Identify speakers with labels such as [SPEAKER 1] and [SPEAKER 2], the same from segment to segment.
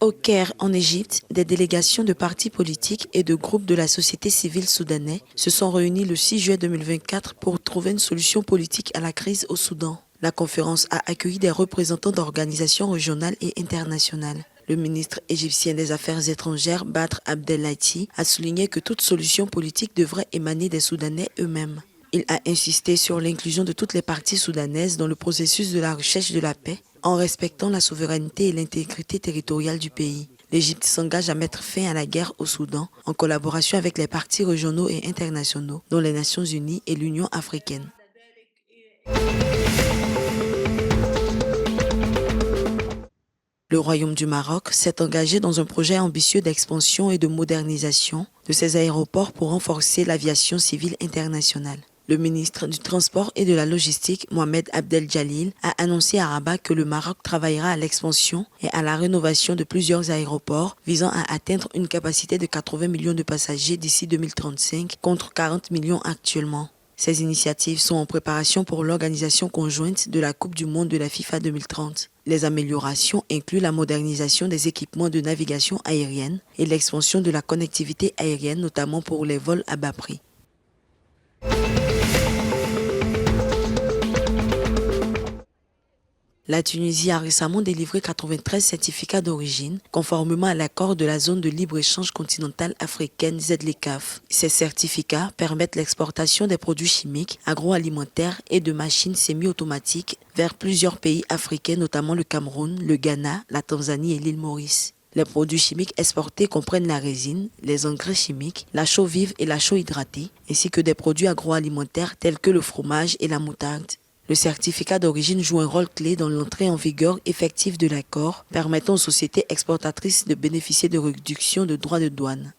[SPEAKER 1] Au Caire, en Égypte, des délégations de partis politiques et de groupes de la société civile soudanais se sont réunis le 6 juillet 2024 pour trouver une solution politique à la crise au Soudan. La conférence a accueilli des représentants d'organisations régionales et internationales. Le ministre égyptien des Affaires étrangères, Badr Abdelhati, a souligné que toute solution politique devrait émaner des Soudanais eux-mêmes. Il a insisté sur l'inclusion de toutes les parties soudanaises dans le processus de la recherche de la paix, en respectant la souveraineté et l'intégrité territoriale du pays. L'Égypte s'engage à mettre fin à la guerre au Soudan en collaboration avec les partis régionaux et internationaux, dont les Nations Unies et l'Union africaine. Le Royaume du Maroc s'est engagé dans un projet ambitieux d'expansion et de modernisation de ses aéroports pour renforcer l'aviation civile internationale. Le ministre du Transport et de la Logistique, Mohamed Abdel Jalil, a annoncé à Rabat que le Maroc travaillera à l'expansion et à la rénovation de plusieurs aéroports visant à atteindre une capacité de 80 millions de passagers d'ici 2035 contre 40 millions actuellement. Ces initiatives sont en préparation pour l'organisation conjointe de la Coupe du Monde de la FIFA 2030. Les améliorations incluent la modernisation des équipements de navigation aérienne et l'expansion de la connectivité aérienne, notamment pour les vols à bas prix. La Tunisie a récemment délivré 93 certificats d'origine, conformément à l'accord de la zone de libre-échange continentale africaine ZLECAf. Ces certificats permettent l'exportation des produits chimiques, agroalimentaires et de machines semi-automatiques vers plusieurs pays africains, notamment le Cameroun, le Ghana, la Tanzanie et l'île Maurice. Les produits chimiques exportés comprennent la résine, les engrais chimiques, la chaux vive et la chaux hydratée, ainsi que des produits agroalimentaires tels que le fromage et la moutarde. Le certificat d'origine joue un rôle clé dans l'entrée en vigueur effective de l'accord, permettant aux sociétés exportatrices de bénéficier de réductions de droits de douane.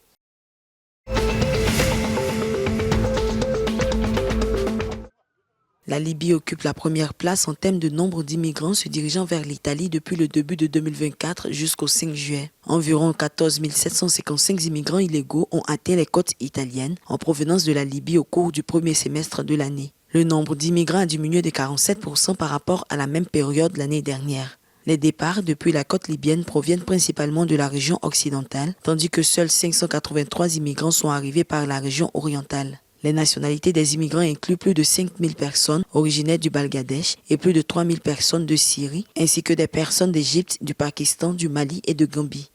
[SPEAKER 1] La Libye occupe la première place en termes de nombre d'immigrants se dirigeant vers l'Italie depuis le début de 2024 jusqu'au 5 juillet. Environ 14 755 immigrants illégaux ont atteint les côtes italiennes en provenance de la Libye au cours du premier semestre de l'année. Le nombre d'immigrants a diminué de 47% par rapport à la même période l'année dernière. Les départs depuis la côte libyenne proviennent principalement de la région occidentale, tandis que seuls 583 immigrants sont arrivés par la région orientale. Les nationalités des immigrants incluent plus de 5 000 personnes originaires du Bangladesh et plus de 3 000 personnes de Syrie, ainsi que des personnes d'Égypte, du Pakistan, du Mali et de Gambie.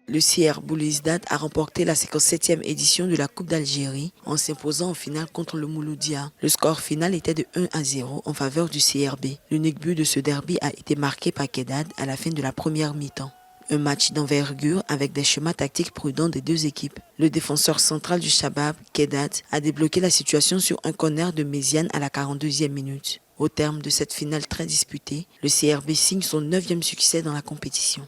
[SPEAKER 1] Le CR Belouizdad a remporté la 57e édition de la Coupe d'Algérie en s'imposant en finale contre le Mouloudia. Le score final était de 1-0 en faveur du CRB. L'unique but de ce derby a été marqué par Kedad à la fin de la première mi-temps. Un match d'envergure avec des schémas tactiques prudents des deux équipes. Le défenseur central du Shabab, Kedad, a débloqué la situation sur un corner de Méziane à la 42e minute. Au terme de cette finale très disputée, le CRB signe son 9e succès dans la compétition.